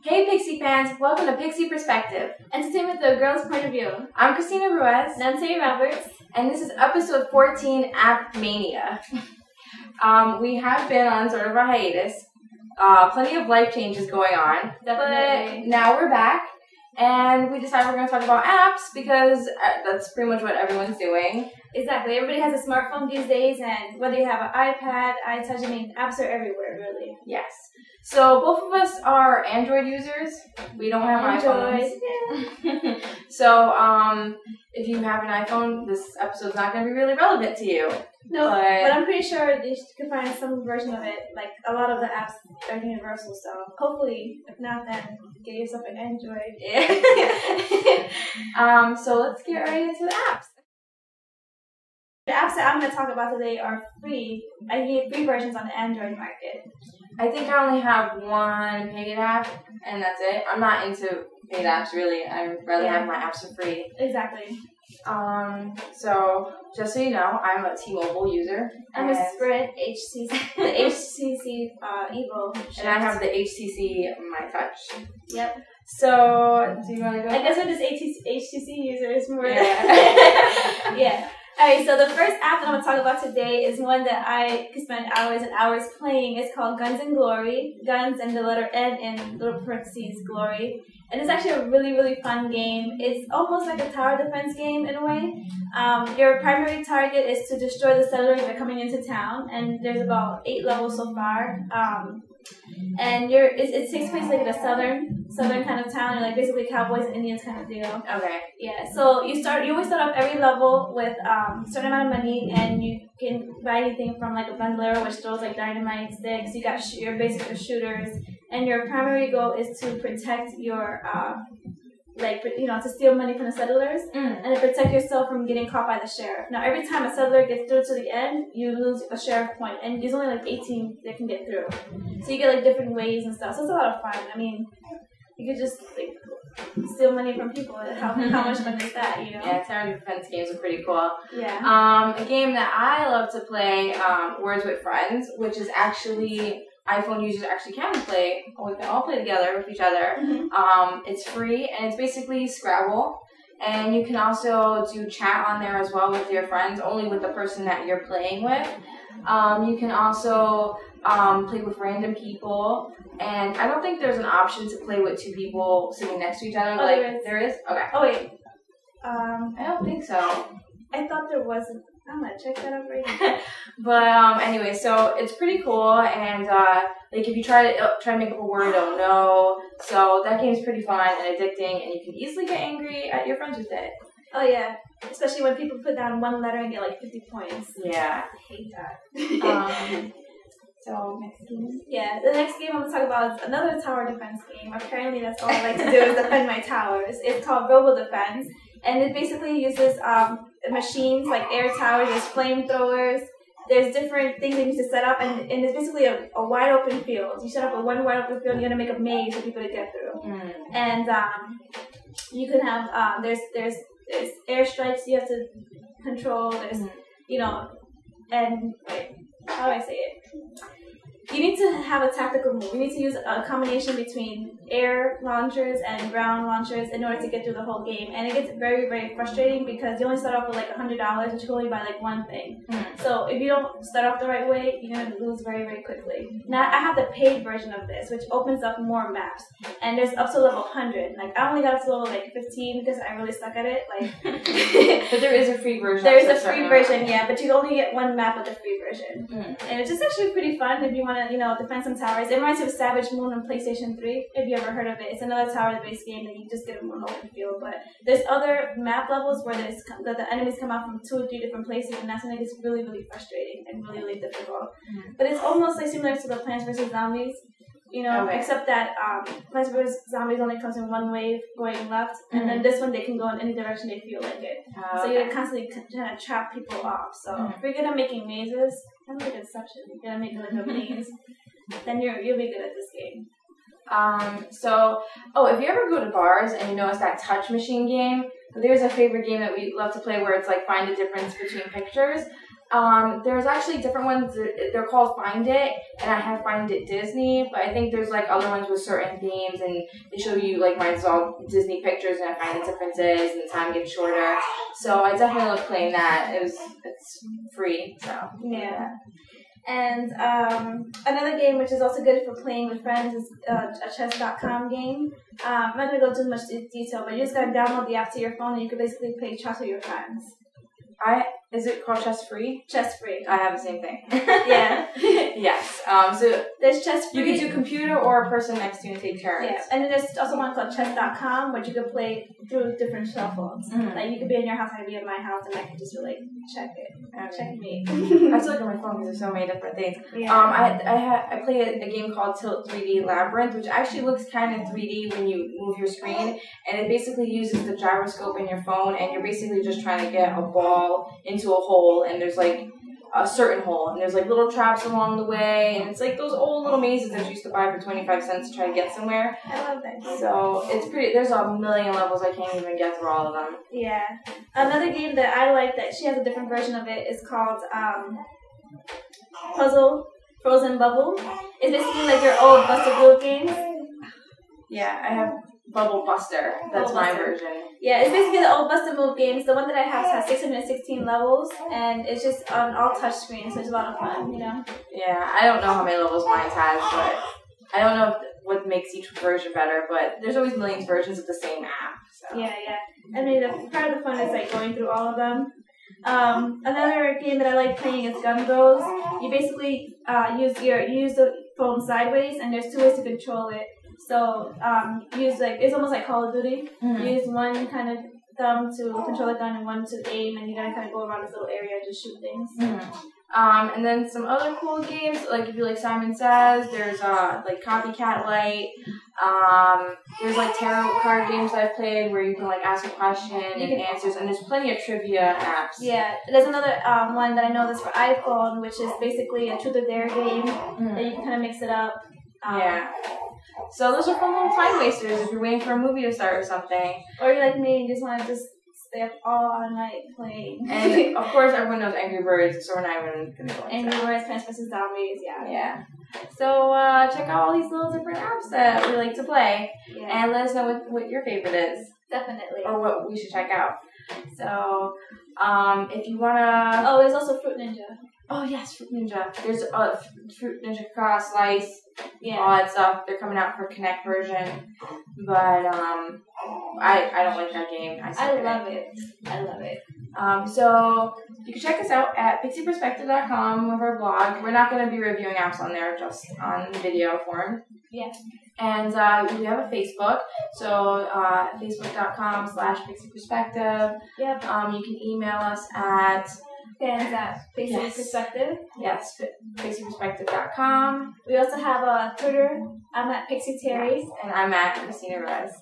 Hey Pixie fans, welcome to Pixie Perspective. Entertainment through a girl's point of view. I'm Christina Ruiz. And I'm Sadie Roberts. And this is episode 14, App Mania. We have been on sort of a hiatus. Plenty of life changes going on. Definitely. But now we're back. And we decided we're going to talk about apps because that's pretty much what everyone's doing. Exactly. Everybody has a smartphone these days, and whether you have an iPad, iTouch, I mean, apps are everywhere, really. Yes. So both of us are Android users. We don't have iPhones. Yeah. So if you have an iPhone, this episode's not going to be really relevant to you. No, but I'm pretty sure you can find some version of it. Like, a lot of the apps are universal, so hopefully, if not, then get yourself an Android. Yeah. So let's get right into the apps. The apps that I'm going to talk about today are free. I need free versions on the Android market. I think I only have one paid app, and that's it. I'm not into paid apps, really. I'd rather have my apps for free. Exactly. So, just so you know, I'm a T-Mobile user. I'm a Sprint HTC, the HTC Evo. And I have the HTC My Touch. Yep. So, do you want to go? I guess we're just HTC users more. Yeah. Yeah. Alright, so the first app that I'm going to talk about today is one that I could spend hours and hours playing. It's called Guns and Glory. Guns and the letter N in little parentheses, Glory. And it's actually a really, really fun game. It's almost like a tower defense game in a way. Your primary target is to destroy the settlers that are coming into town. And there's about 8 levels so far. And it takes place like in a southern kind of town, like basically cowboys and Indians kind of deal. Okay. Yeah. So you always start off every level with a certain amount of money, and you can buy anything from like a bandolero, which throws like dynamite sticks. You got your basic shooters, and your primary goal is to protect your to steal money from the settlers and to protect yourself from getting caught by the sheriff. Now, every time a settler gets through to the end, you lose a sheriff point, and there's only like 18 that can get through. So you get like different ways and stuff. So it's a lot of fun. I mean, you could just like steal money from people. How much fun is that? You know? Yeah, tower defense games are pretty cool. Yeah. A game that I love to play, Words with Friends, which is actually iPhone users actually can play. We can all play together with each other. Mm-hmm. It's free, and it's basically Scrabble. And you can also do chat on there as well with your friends, only with the person that you're playing with. You can also play with random people. And I don't think there's an option to play with 2 people sitting next to each other. Oh, like there is? Okay. Oh, wait. I don't think so. I thought there wasn't. I'm going to check that out right now. But anyway, so it's pretty cool, and like if you try to make up a word, don't know. So that game's pretty fun and addicting, and you can easily get angry at your friends with it. Oh yeah, especially when people put down one letter and get like 50 points. Yeah, I hate that. So next game. Yeah, the next game I'm going to talk about is another tower defense game. Apparently that's all I like to do is defend my towers. It's called Robo Defense, and it basically uses machines like air towers, there's flamethrowers, there's different things that you need to set up, and it's basically a wide open field. You set up one wide open field, you're going to make a maze for people to get through. And you can have, there's airstrikes you have to control, there's, and wait, how do I say it? You need to have a tactical move. You need to use a combination between air launchers and ground launchers in order to get through the whole game. And it gets very, very frustrating because you only start off with like $100, but you can only buy like one thing. So if you don't start off the right way, you're going to lose very, very quickly. Now, I have the paid version of this, which opens up more maps. And there's up to level 100. Like, I only got up to level like 15 because I really suck at it. Like, but there is a free version. There is a free version, yeah, but you only get one map with the free version. And it's just actually pretty fun if you want to, defend some towers. It reminds me of Savage Moon on PlayStation 3, if you ever heard of it. It's another tower-based game that you just get in one open field. But there's other map levels where the enemies come out from 2 or 3 different places, and that's when it gets really, really frustrating and really, really difficult. But it's almost like similar to the Plants vs. Zombies, except that Plants vs. Zombies only comes in one wave going left, and then this one they can go in any direction they feel like it. So you're constantly trying to trap people off. So if you're good at making mazes, kind of like Inception, you're gonna make like a maze, then you'll be good at this game. If you ever go to bars and you notice that touch machine game, there's a favorite game that we love to play where it's like find the difference between pictures. There's actually different ones. They're called Find It, and I have Find It Disney. But I think there's like other ones with certain themes, and they show you like mine's all Disney pictures, and I find the differences, and the time gets shorter. So I definitely love playing that. It's free, so yeah. And another game which is also good for playing with friends is a chess.com game. I'm not going to go too much detail, but you just got to download the app to your phone and you can basically play chess with your friends. Is it called Chess Free? Chess Free. I have the same thing. Yeah. Yes. So there's Chess Free. You can do computer or a person next to you and take turns. Yeah. And then there's also one called chess.com, which you can play through different cell phones. Mm-hmm. Like you could be in your house, I could be in my house, and I could just like check it. Checkmate. I still look at my phone because there's so many different things. Yeah. I play a game called Tilt 3D Labyrinth, which actually looks kind of 3D when you move your screen, and it basically uses the gyroscope in your phone, and you're basically just trying to get a ball into a hole, and there's like a certain hole, and there's like little traps along the way, and it's like those old little mazes that you used to buy for 25 cents to try to get somewhere. I love that. So it's pretty. There's a million levels. I can't even get through all of them. Yeah. Another game that I like that she has a different version of it is called Puzzle Frozen Bubble. It's basically like your old Buster Group games. Yeah, I have Bubble Buster. That's my version. Yeah, it's basically the old Buster Move games. The one that I have has 616 levels, and it's just on all touch screens, so it's a lot of fun, you know? Yeah, I don't know how many levels mine has, but I don't know what makes each version better, but there's always millions of versions of the same app. So. Yeah. I mean, part of the fun is like going through all of them. Another game that I like playing is Gun Bros. You basically use the phone sideways, and there's two ways to control it. So it's almost like Call of Duty. Mm-hmm. You use one kind of thumb to control the gun and one to aim, and you gotta kind of go around this little area and just shoot things. Mm-hmm. And then some other cool games, like if you like Simon Says, there's like Copycat Light. There's like tarot card games I've played where you can like ask a question and answers, and there's plenty of trivia apps. Yeah, there's another one that I know that's for iPhone, which is basically a truth or dare game that you can kind of mix it up. Yeah. So those are fun little time wasters if you're waiting for a movie to start or something. Or you're like me and just want to just stay up all night playing. And of course everyone knows Angry Birds, so we're not even going to go into Angry Birds, Plants vs. Zombies, yeah. So check out all these little different apps that we like to play. Yeah. And let us know what your favorite is. Definitely. Or what we should check out. So if you want to... Oh, there's also Fruit Ninja. Oh, yes, Fruit Ninja. There's Fruit Ninja Cross, Slice, all that stuff. They're coming out for Connect version. But I don't like that game. I love it. So you can check us out at pixieperspective.com with our blog. We're not going to be reviewing apps on there, just on video form. Yeah. And we have a Facebook, so facebook.com/pixieperspective. Yep. You can email us at fans at Pixie Perspective. Yes, pixieperspective.com. We also have a Twitter. I'm at Pixie Terry. Yes, and I'm at Christina Rez.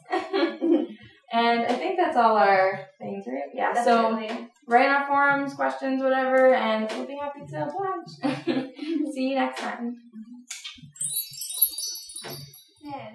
And I think that's all our things, right? Yeah, definitely. So write in our forums, questions, whatever, and we'll be happy to watch. See you next time. Yeah.